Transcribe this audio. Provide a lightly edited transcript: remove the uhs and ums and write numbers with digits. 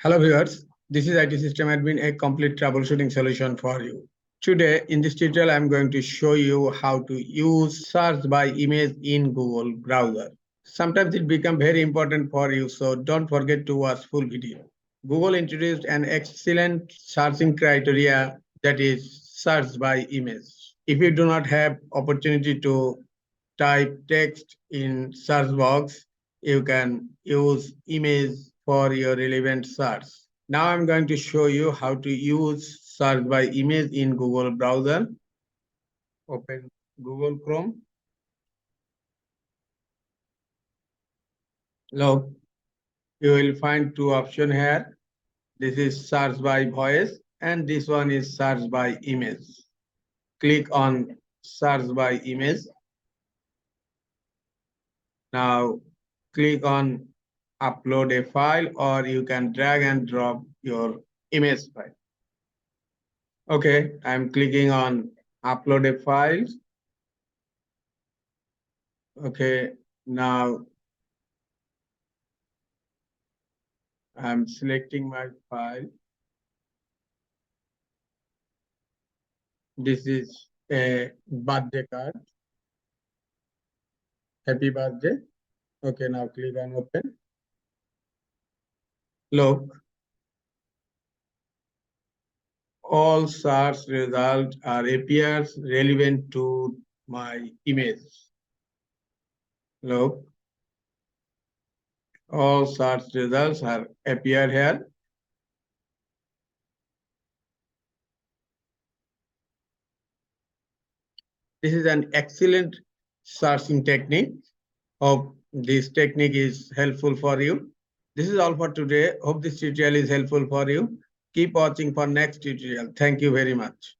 Hello viewers, this is IT System Admin, a complete troubleshooting solution for you. Today in this tutorial, I'm going to show you how to use search by image in Google browser. Sometimes it becomes very important for you, so don't forget to watch full video. Google introduced an excellent searching criteria, that is search by image. If you do not have opportunity to type text in search box, you can use image for your relevant search. Now I'm going to show you how to use search by image in Google browser. Open Google Chrome. Look, you will find two options here. This is search by voice and this one is search by image. Click on search by image. Now click on upload a file, or you can drag and drop your image file. Okay, I'm clicking on upload a file. Okay, now I'm selecting my file. This is a birthday card. Happy birthday. Okay, now click on open. Look, all search results are appears relevant to my image. Look, all search results are appear here. This is an excellent searching technique. Hope this technique is helpful for you. This is all for today. Hope this tutorial is helpful for you. Keep watching for next tutorial. Thank you very much.